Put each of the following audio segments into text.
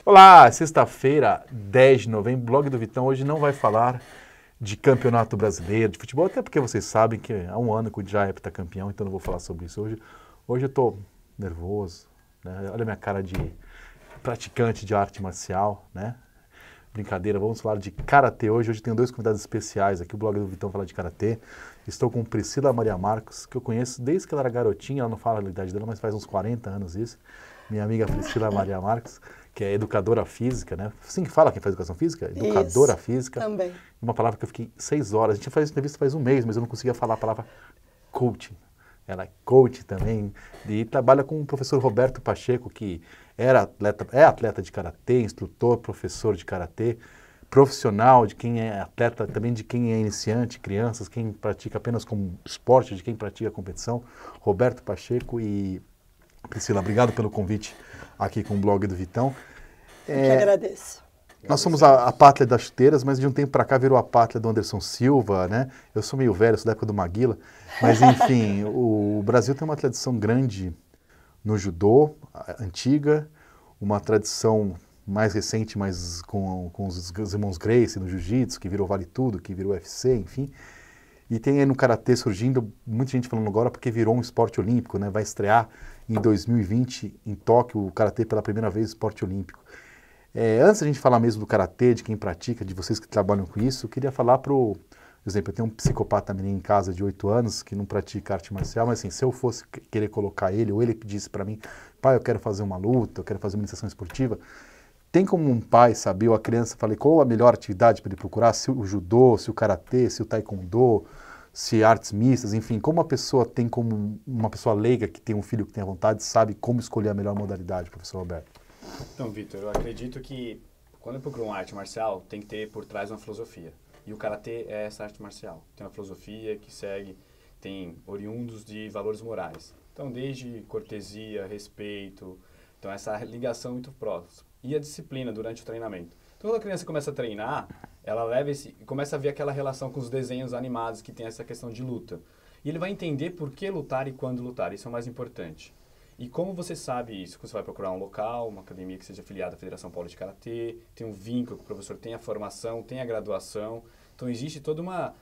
Olá, sexta-feira, 10 de novembro, Blog do Vitão hoje não vai falar de campeonato brasileiro, de futebol, até porque vocês sabem que há um ano que o Jai é campeão, então não vou falar sobre isso hoje. Hoje eu estou nervoso, né? Olha a minha cara de praticante de arte marcial, né? Brincadeira, vamos falar de Karatê hoje. Hoje tenho dois convidados especiais aqui, o Blog do Vitão fala de Karatê. Estou com Priscila Maria Marcos, que eu conheço desde que ela era garotinha, ela não fala a idade dela, mas faz uns 40 anos isso. Minha amiga Priscila Maria Marcos, que é educadora física, né? Assim que fala quem faz educação física? Educadora física. Também. Uma palavra que eu fiquei 6 horas. A gente faz entrevista faz um mês, mas eu não conseguia falar a palavra coaching. Ela é coach também e trabalha com o professor Roberto Pacheco, que é atleta de karatê, instrutor, professor de karatê, profissional de quem é atleta, também de quem é iniciante, crianças, quem pratica apenas como esporte, de quem pratica competição. Roberto Pacheco e Priscila, obrigado pelo convite aqui com o Blog do Vitão. Eu que agradeço. Nós somos a pátria das chuteiras, mas de um tempo para cá virou a pátria do Anderson Silva, né? Eu sou meio velho, sou da época do Maguila, mas enfim, o Brasil tem uma tradição grande no judô, antiga, uma tradição mais recente, mas com os irmãos Gracie no jiu-jitsu, que virou Vale Tudo, que virou UFC, enfim. E tem aí no karatê surgindo, muita gente falando agora porque virou um esporte olímpico, né? Vai estrear em 2020 em Tóquio o karatê pela primeira vez esporte olímpico. Antes da gente falar mesmo do karatê, de quem pratica, de vocês que trabalham com isso, eu queria falar por exemplo, eu tenho um psicopata menino em casa de 8 anos que não pratica arte marcial, mas assim, se eu fosse querer colocar ele, ou ele pedisse para mim, pai, eu quero fazer uma luta, eu quero fazer uma iniciação esportiva, tem como um pai saber, ou a criança, falei, qual a melhor atividade para ele procurar, se o judô, se o karatê, se o taekwondo, se artes mistas, enfim, como a pessoa tem como uma pessoa leiga que tem um filho que tem a vontade, sabe como escolher a melhor modalidade, professor Roberto? Então, Vitor, eu acredito que quando eu procuro uma arte marcial, tem que ter por trás uma filosofia. E o karatê é essa arte marcial. Tem uma filosofia que segue, tem oriundos de valores morais. Então, desde cortesia, respeito, então essa ligação muito próxima. E a disciplina durante o treinamento. Então, quando a criança começa a treinar, ela leva começa a ver aquela relação com os desenhos animados que tem essa questão de luta. E ele vai entender por que lutar e quando lutar. Isso é o mais importante. E como você sabe isso? Você vai procurar um local, uma academia que seja afiliada à Federação Paulista de Karatê, tem um vínculo com o professor, tem a formação, tem a graduação. Então existe toda uma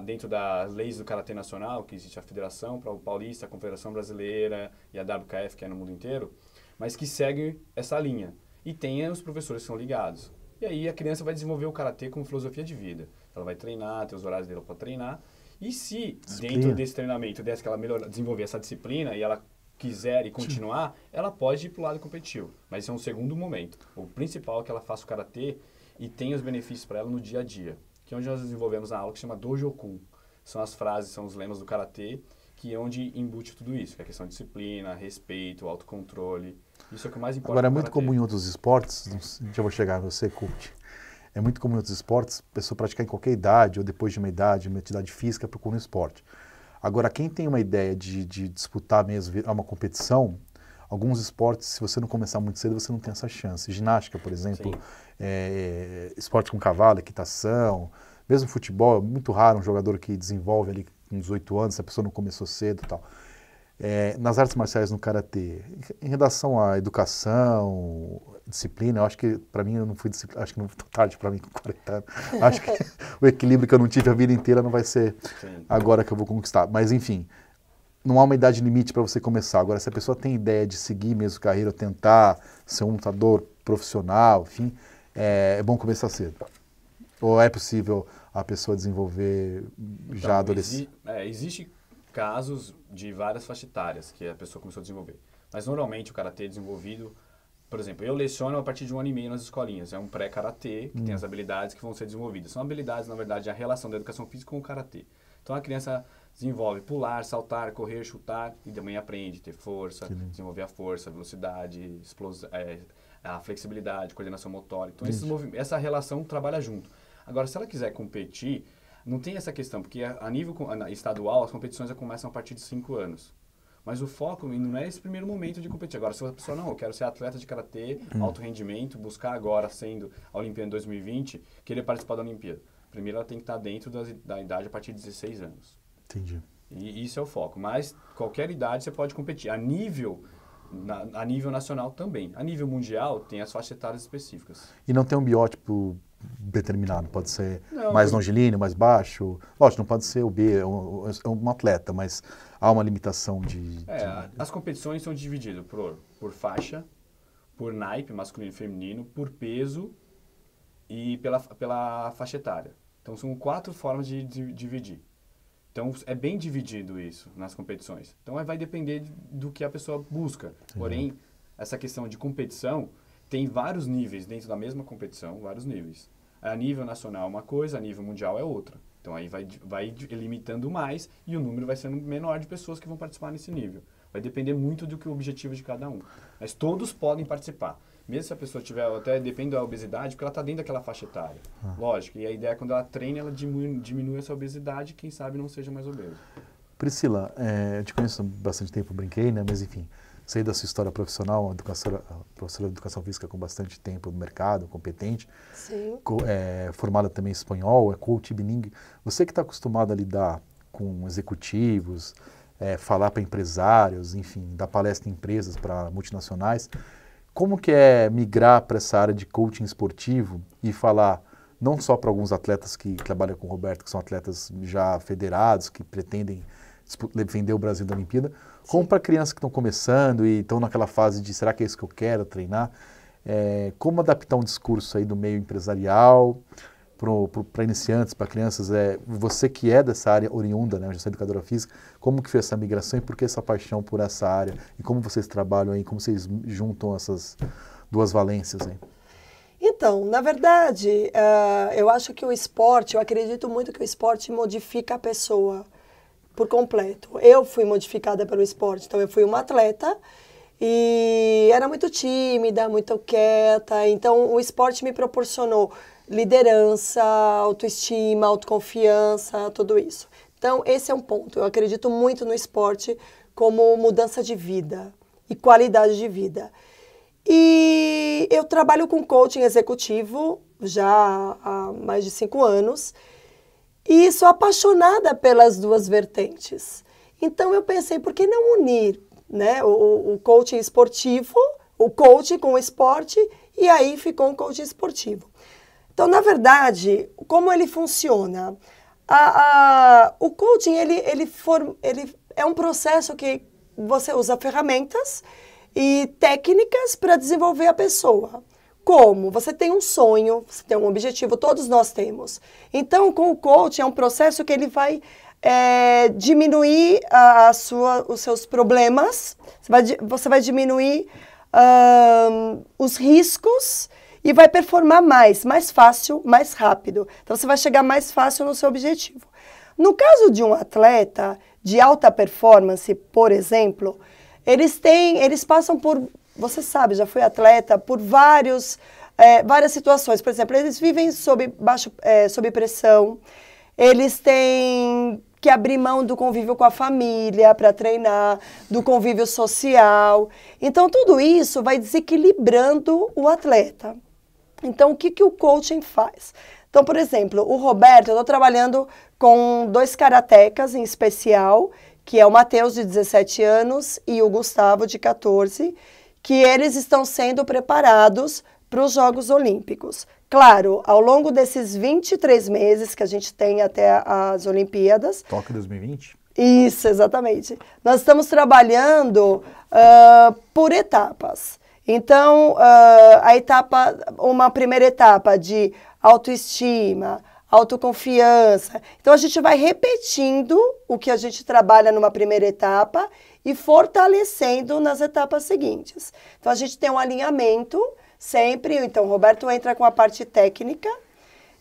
dentro das leis do Karatê Nacional, que existe a Federação Paulista, a Confederação Brasileira e a WKF, que é no mundo inteiro, mas que segue essa linha. E tem os professores que são ligados. E aí a criança vai desenvolver o Karatê como filosofia de vida. Ela vai treinar, tem os horários dela para treinar. E se dentro desse treinamento, desse que ela desenvolver essa disciplina e ela quiser e continuar, ela pode ir para o lado competitivo. Mas isso é um segundo momento. O principal é que ela faça o karatê e tenha os benefícios para ela no dia a dia. Que é onde nós desenvolvemos a aula que chama Dojokun. São as frases, são os lemas do karatê, que é onde embute tudo isso. Que é a questão de disciplina, respeito, autocontrole. Isso é o que mais importa. Agora, é muito comum em outros esportes, já vou chegar a você, coach. É muito comum em outros esportes, a pessoa praticar em qualquer idade, ou depois de uma atividade física, procura um esporte. Agora, quem tem uma ideia de disputar mesmo, virar uma competição, alguns esportes, se você não começar muito cedo, você não tem essa chance. Ginástica, por exemplo, esporte com cavalo, equitação, mesmo futebol, é muito raro um jogador que desenvolve ali com 18 anos, se a pessoa não começou cedo e tal. Nas artes marciais, no karatê, em relação à educação, disciplina, eu acho que para mim eu não fui acho que não foi tarde para mim com 40 anos. Acho que o equilíbrio que eu não tive a vida inteira não vai ser agora que eu vou conquistar. Mas enfim, não há uma idade limite para você começar. Agora, se a pessoa tem ideia de seguir mesmo carreira, tentar ser um lutador profissional, enfim, é bom começar cedo. Ou é possível a pessoa desenvolver já adolescente? Existe casos de várias faixas etárias que a pessoa começou a desenvolver. Mas normalmente o karatê é desenvolvido, por exemplo, eu leciono a partir de 1 ano e meio nas escolinhas. É um pré-karatê que tem as habilidades que vão ser desenvolvidas. São habilidades, na verdade, a relação da educação física com o karatê. Então a criança desenvolve pular, saltar, correr, chutar e também aprende a ter força, desenvolver a força, a velocidade, a flexibilidade, coordenação motora. Então essa relação trabalha junto. Agora, se ela quiser competir, não tem essa questão, porque a nível estadual as competições já começam a partir de 5 anos. Mas o foco não é esse primeiro momento de competir. Agora, se a pessoa, não, eu quero ser atleta de karatê, alto rendimento, buscar agora, sendo a Olimpíada 2020, querer participar da Olimpíada. Primeiro, ela tem que estar dentro da idade a partir de 16 anos. Entendi. E isso é o foco. Mas, qualquer idade, você pode competir. A nível A nível nacional também. A nível mundial, tem as faixas etárias específicas. E não tem um biótipo determinado? Pode ser Não, mais longilíneo, mais baixo? Lógico, não pode ser o B, é um atleta, mas há uma limitação de... As competições são divididas por faixa, por naipe, masculino e feminino, por peso e pela faixa etária. Então, são 4 formas de dividir. Então, é bem dividido isso nas competições. Então, vai depender do que a pessoa busca. Porém, essa questão de competição, tem vários níveis dentro da mesma competição, vários níveis. A nível nacional é uma coisa, a nível mundial é outra. Então, aí vai limitando mais e o número vai sendo menor de pessoas que vão participar nesse nível. Vai depender muito do que o objetivo de cada um. Mas todos podem participar. Mesmo se a pessoa tiver, até depende da obesidade, porque ela está dentro daquela faixa etária. Lógico, e a ideia é quando ela treina, ela diminui essa obesidade, quem sabe não seja mais obeso. Priscila, eu te conheço há bastante tempo, brinquei, né? Mas enfim, sei da sua história profissional, professora de educação física com bastante tempo no mercado, competente. Sim. Formada também em espanhol, é coach bilingue. Você que está acostumado a lidar com executivos, falar para empresários, enfim, dar palestra em empresas para multinacionais, como que é migrar para essa área de coaching esportivo e falar não só para alguns atletas que trabalham com o Roberto, que são atletas já federados, que pretendem defender o Brasil da Olimpíada, como para crianças que estão começando e estão naquela fase de será que é isso que eu quero treinar? Como adaptar um discurso aí do meio empresarial para iniciantes, para crianças? Você que é dessa área oriunda, né, já sou educadora física, como que foi essa migração e por que essa paixão por essa área? E como vocês trabalham aí, como vocês juntam essas duas valências aí? Então, na verdade, eu acho que eu acredito muito que o esporte modifica a pessoa por completo. Eu fui modificada pelo esporte, então eu fui uma atleta e era muito tímida, muito quieta, então o esporte me proporcionou liderança, autoestima, autoconfiança, tudo isso. Então, esse é um ponto. Eu acredito muito no esporte como mudança de vida e qualidade de vida. E eu trabalho com coaching executivo já há mais de 5 anos e sou apaixonada pelas duas vertentes. Então, eu pensei, por que não unir, né, o coaching esportivo, o coaching com o esporte, e aí ficou um coaching esportivo. Então, na verdade, como ele funciona? O coaching, ele é um processo que você usa ferramentas e técnicas para desenvolver a pessoa. Como? Você tem um sonho, você tem um objetivo, todos nós temos. Então, com o coaching, é um processo que ele vai diminuir os seus problemas, você vai diminuir os riscos, e vai performar mais fácil, mais rápido. Então, você vai chegar mais fácil no seu objetivo. No caso de um atleta de alta performance, por exemplo, eles passam por, você sabe, já foi atleta, por várias situações. Por exemplo, eles vivem sob pressão, eles têm que abrir mão do convívio com a família para treinar, do convívio social. Então, tudo isso vai desequilibrando o atleta. Então, o que o coaching faz? Então, por exemplo, o Roberto, eu estou trabalhando com 2 karatecas em especial, que é o Matheus, de 17 anos, e o Gustavo, de 14, que eles estão sendo preparados para os Jogos Olímpicos. Claro, ao longo desses 23 meses que a gente tem até as Olimpíadas... Tóquio 2020? Isso, exatamente. Nós estamos trabalhando por etapas. Então, uma primeira etapa de autoestima, autoconfiança. Então, a gente vai repetindo o que a gente trabalha numa primeira etapa e fortalecendo nas etapas seguintes. Então, a gente tem um alinhamento sempre. Então, o Roberto entra com a parte técnica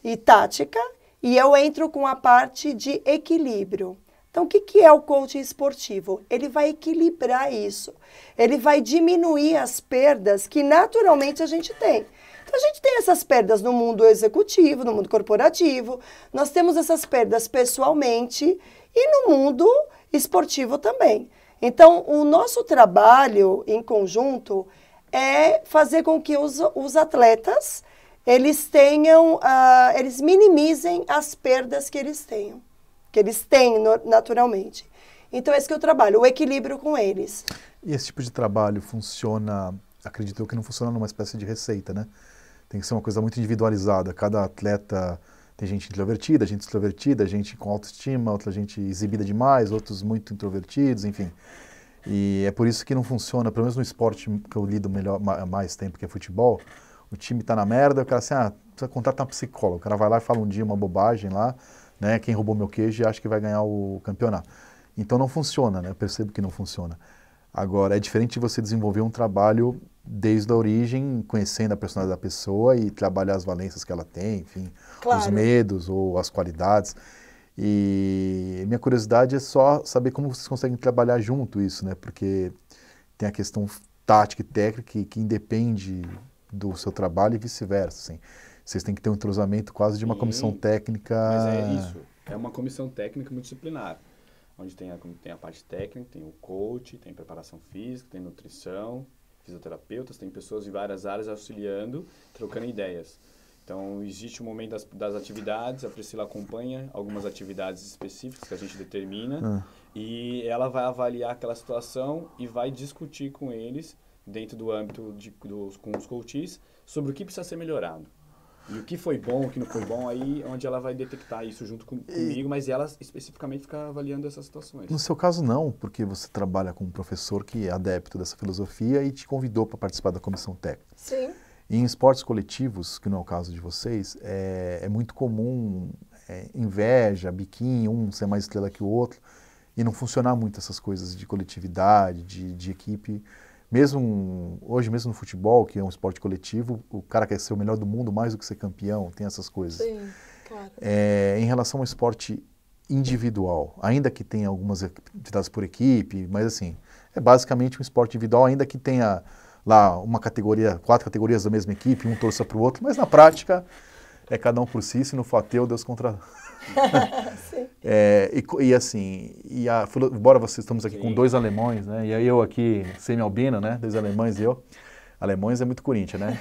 e tática e eu entro com a parte de equilíbrio. Então, o que é o coaching esportivo? Ele vai equilibrar isso. Ele vai diminuir as perdas que naturalmente a gente tem. Então, a gente tem essas perdas no mundo executivo, no mundo corporativo. Nós temos essas perdas pessoalmente e no mundo esportivo também. Então, o nosso trabalho em conjunto é fazer com que os atletas, eles minimizem as perdas que eles têm naturalmente. Então, esse que eu trabalho, o equilíbrio com eles. E esse tipo de trabalho funciona, acredito eu que não funciona numa espécie de receita, né? Tem que ser uma coisa muito individualizada. Cada atleta tem gente introvertida, gente extrovertida, gente com autoestima, outra gente exibida demais, outros muito introvertidos, enfim. E é por isso que não funciona, pelo menos no esporte que eu lido melhor, mais tempo, que é futebol, o time tá na merda, o cara assim, precisa contratar um psicólogo. O cara vai lá e fala um dia uma bobagem lá, né? Quem roubou meu queijo e acha que vai ganhar o campeonato. Então não funciona, né? Eu percebo que não funciona. Agora, é diferente de você desenvolver um trabalho desde a origem, conhecendo a personalidade da pessoa e trabalhar as valências que ela tem, enfim, Claro. os medos ou as qualidades. E minha curiosidade é só saber como vocês conseguem trabalhar junto isso, né? Porque tem a questão tática e técnica que independe do seu trabalho e vice-versa, assim. Vocês têm que ter um entrosamento quase de uma comissão técnica. Mas é isso, é uma comissão técnica multidisciplinar, onde tem a parte técnica, tem o coach, tem preparação física, tem nutrição, fisioterapeutas, tem pessoas de várias áreas auxiliando, trocando ideias. Então, existe o momento das atividades, a Priscila acompanha algumas atividades específicas que a gente determina e ela vai avaliar aquela situação e vai discutir com eles, dentro do âmbito com os coaches, sobre o que precisa ser melhorado. E o que foi bom, o que não foi bom, aí onde ela vai detectar isso junto comigo, mas ela especificamente fica avaliando essas situações. No seu caso não, porque você trabalha com um professor que é adepto dessa filosofia e te convidou para participar da comissão técnica. Sim. E em esportes coletivos, que não é o caso de vocês, é muito comum inveja, biquinho, um ser mais estrela que o outro, e não funcionar muito essas coisas de coletividade, de equipe. Hoje mesmo no futebol, que é um esporte coletivo, o cara quer ser o melhor do mundo mais do que ser campeão, tem essas coisas. Sim, claro. Em relação ao esporte individual, ainda que tenha algumas atividades por equipe, mas assim, é basicamente um esporte individual, ainda que tenha lá uma categoria, 4 categorias da mesma equipe, um torça para o outro, mas na prática é cada um por si, se não for ateu, Deus contra... Sim. Embora estamos aqui com 2 alemães, né? E aí eu aqui, semi-albino, né? 2 alemães e eu. Alemães é muito Corinthians, né?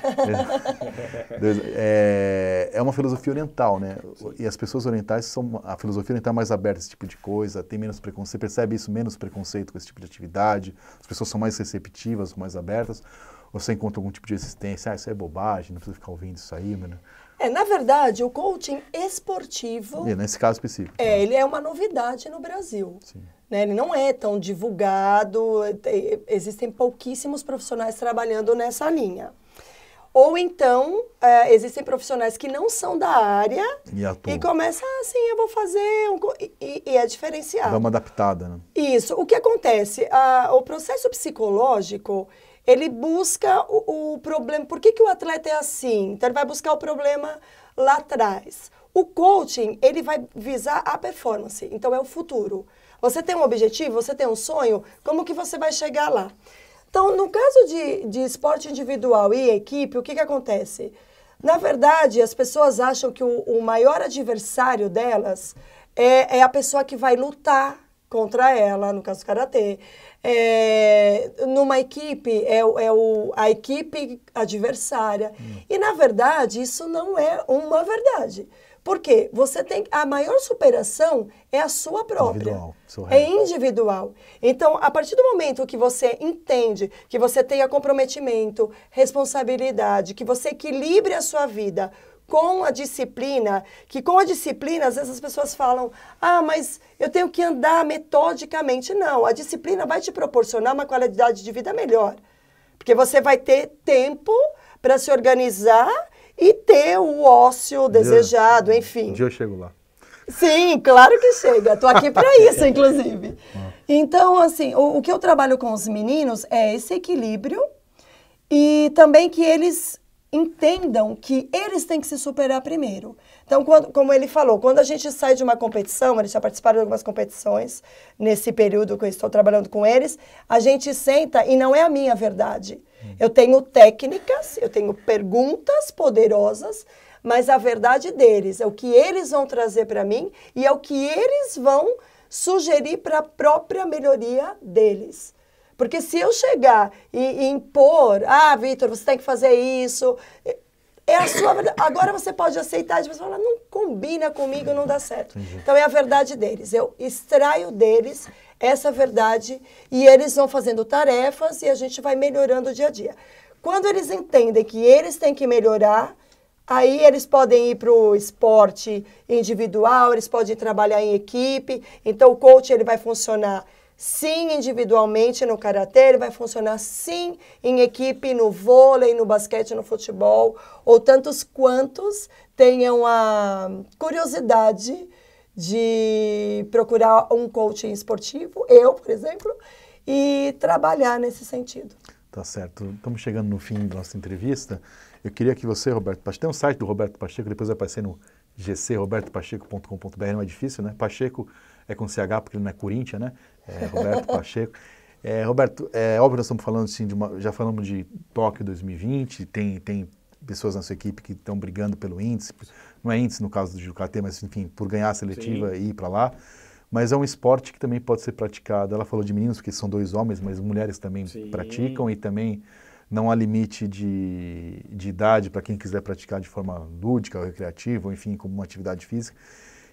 É uma filosofia oriental, né? E as pessoas orientais a filosofia oriental é mais aberta a esse tipo de coisa, tem menos preconceito, você percebe isso, menos preconceito com esse tipo de atividade, as pessoas são mais receptivas, são mais abertas, ou você encontra algum tipo de resistência, isso é bobagem, não precisa ficar ouvindo isso aí, mano. Na verdade, o coaching esportivo... nesse caso específico. Ele é uma novidade no Brasil. Sim. Né? Ele não é tão divulgado, existem pouquíssimos profissionais trabalhando nessa linha. Ou então, existem profissionais que não são da área e começam assim, eu vou fazer... E é diferenciado. Dá uma adaptada, né? Isso. O que acontece? O processo psicológico... Ele busca o problema. Por que o atleta é assim? Então, ele vai buscar o problema lá atrás. O coaching, ele vai visar a performance. Então, é o futuro. Você tem um objetivo, você tem um sonho, como que você vai chegar lá? Então, no caso de esporte individual e equipe, o que acontece? Na verdade, as pessoas acham que o maior adversário delas é a pessoa que vai lutar contra ela, no caso do karatê. Numa equipe, a equipe adversária. E, na verdade, isso não é uma verdade. Por quê? A maior superação é a sua própria. É individual. Então, a partir do momento que você entende, que você tenha comprometimento, responsabilidade, que você equilibre a sua vida com a disciplina, que com a disciplina, às vezes as pessoas falam, mas eu tenho que andar metodicamente. Não, a disciplina vai te proporcionar uma qualidade de vida melhor. Porque você vai ter tempo para se organizar e ter o ócio desejado, enfim. Um dia eu chego lá. Sim, claro que chega. Estou aqui para isso, inclusive. Então, assim, o que eu trabalho com os meninos é esse equilíbrio e também que eles entendam que eles têm que se superar primeiro. Então, como ele falou, quando a gente sai de uma competição, eles já participaram de algumas competições, nesse período que eu estou trabalhando com eles, a gente senta e não é a minha verdade. Eu tenho técnicas, eu tenho perguntas poderosas, mas a verdade deles é o que eles vão trazer para mim e é o que eles vão sugerir para a própria melhoria deles. Porque se eu chegar e impor, Vitor, você tem que fazer isso, é a sua verdade. Agora você pode aceitar e você falar, não combina comigo, não dá certo. Entendi. Então é a verdade deles. Eu extraio deles essa verdade e eles vão fazendo tarefas e a gente vai melhorando o dia a dia. Quando eles entendem que eles têm que melhorar, aí eles podem ir para o esporte individual, eles podem trabalhar em equipe. Então, o coach ele vai funcionar sim individualmente no karatê, ele vai funcionar sim em equipe no vôlei, no basquete, no futebol, ou tantos quantos tenham a curiosidade de procurar um coaching esportivo, eu, por exemplo, e trabalhar nesse sentido. Tá certo. Estamos chegando no fim da nossa entrevista. Eu queria que você, Roberto Pacheco, tem um site do Roberto Pacheco, depois vai aparecer no gcrobertopacheco.com.br, não é difícil, né? Pacheco é com CH, porque ele não é Corinthians, né? É Roberto Pacheco. Roberto, é óbvio que nós estamos falando assim, já falamos de Tóquio 2020, tem pessoas na sua equipe que estão brigando pelo índice, não é índice no caso do Judo-Karatê, mas enfim, por ganhar a seletiva e ir para lá. Mas é um esporte que também pode ser praticado. Ela falou de meninos, porque são 2 homens, mas mulheres também praticam e também não há limite de idade para quem quiser praticar de forma lúdica, ou recreativa, ou enfim, como uma atividade física.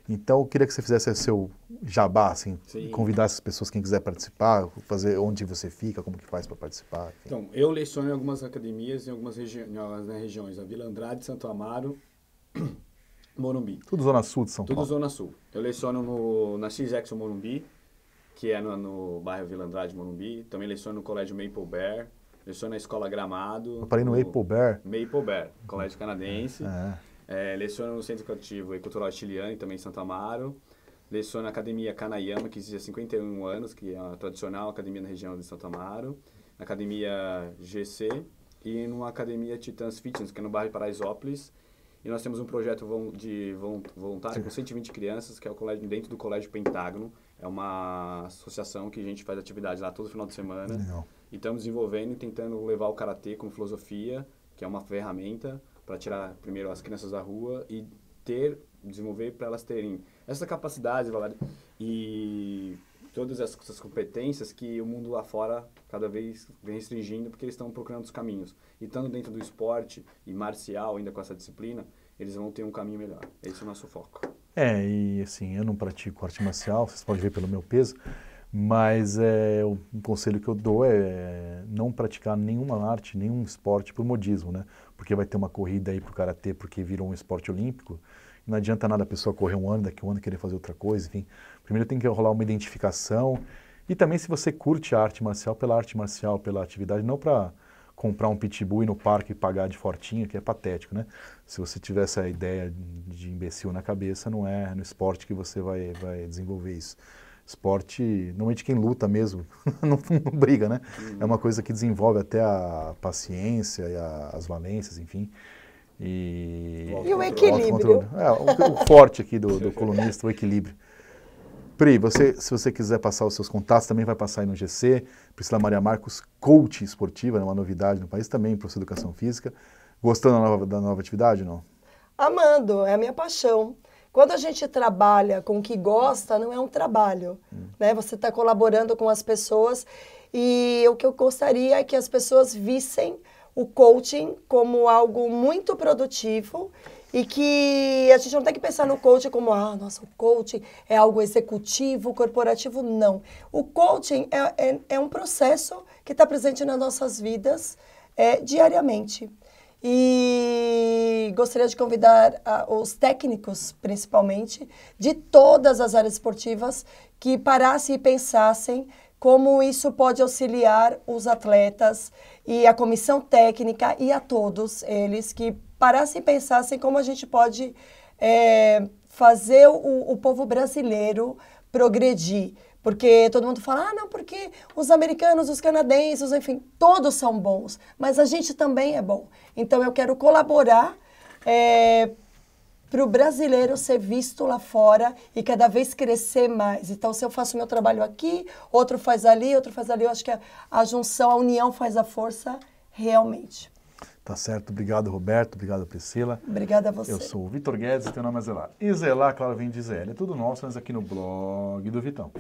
Então, eu queria que você fizesse o seu jabá, assim, convidasse as pessoas, quem quiser participar, fazer onde você fica, como que faz para participar. Enfim. Então, eu leciono em algumas academias, em algumas regiões, a Vila Andrade, Santo Amaro, Morumbi. Tudo Zona Sul de São Paulo. Tudo Zona Sul. Eu leciono na X-Action Morumbi, que é no bairro Vila Andrade, Morumbi. Também leciono no Colégio Maple Bear. Leciono na Escola Gramado. Eu parei no Maple Bear. Maple Bear, colégio canadense. Leciono no Centro Educativo e Cultural Chiliane, também em Santo Amaro. Leciono na Academia Kanayama, que existe há 51 anos, que é a tradicional academia na região de Santo Amaro. Na Academia GC e numa Academia Titãs Fitness, que é no bairro Paraisópolis. E nós temos um projeto de voluntário com 120 crianças, que é o colégio, dentro do Colégio Pentágono. É uma associação que a gente faz atividade lá todo final de semana. Legal. E estamos desenvolvendo e tentando levar o karatê como filosofia, que é uma ferramenta para tirar primeiro as crianças da rua e desenvolver para elas terem essa capacidade e todas essas competências que o mundo lá fora cada vez vem restringindo, porque eles estão procurando os caminhos. E estando dentro do esporte e marcial, ainda com essa disciplina, eles vão ter um caminho melhor. Esse é o nosso foco. E assim, eu não pratico arte marcial, vocês podem ver pelo meu peso, mas um conselho que eu dou é não praticar nenhuma arte, nenhum esporte por modismo, né? Porque vai ter uma corrida aí pro karatê, porque virou um esporte olímpico. Não adianta nada a pessoa correr um ano, daqui um ano querer fazer outra coisa, enfim. Primeiro tem que rolar uma identificação. E também se você curte a arte marcial, pela atividade, não para comprar um pitbull e ir no parque e pagar de fortinho, que é patético, né? Se você tiver essa ideia de imbecil na cabeça, não é no esporte que você vai desenvolver isso. Esporte, normalmente quem luta mesmo, não briga, né? É uma coisa que desenvolve até a paciência e as valências, enfim. E o equilíbrio. O forte aqui do colunista, o equilíbrio. Pri, se você quiser passar os seus contatos, também vai passar aí no GC. Priscila Maria Marcos, coach esportiva, né, uma novidade no país, também professor de educação física. Gostando da nova atividade, não? Amando, é a minha paixão. Quando a gente trabalha com o que gosta, não é um trabalho, né? Você está colaborando com as pessoas e o que eu gostaria é que as pessoas vissem o coaching como algo muito produtivo e que a gente não tem que pensar no coaching como, nossa, o coaching é algo executivo, corporativo, não. O coaching é um processo que está presente nas nossas vidas diariamente. E gostaria de convidar os técnicos, principalmente, de todas as áreas esportivas, que parassem e pensassem como isso pode auxiliar os atletas e a comissão técnica e a todos eles, que parassem e pensassem como a gente pode fazer o povo brasileiro progredir. Porque todo mundo fala, não, porque os americanos, os canadenses, enfim, todos são bons, mas a gente também é bom. Então, eu quero colaborar para o brasileiro ser visto lá fora e cada vez crescer mais. Então, se eu faço meu trabalho aqui, outro faz ali, eu acho que a junção, a união faz a força realmente. Tá certo. Obrigado, Roberto. Obrigado, Priscila. Obrigada a você. Eu sou o Vitor Guedes e teu nome é Zelar. E Zelar, claro, vem de Zé. É tudo nosso, mas aqui no blog do Vitão.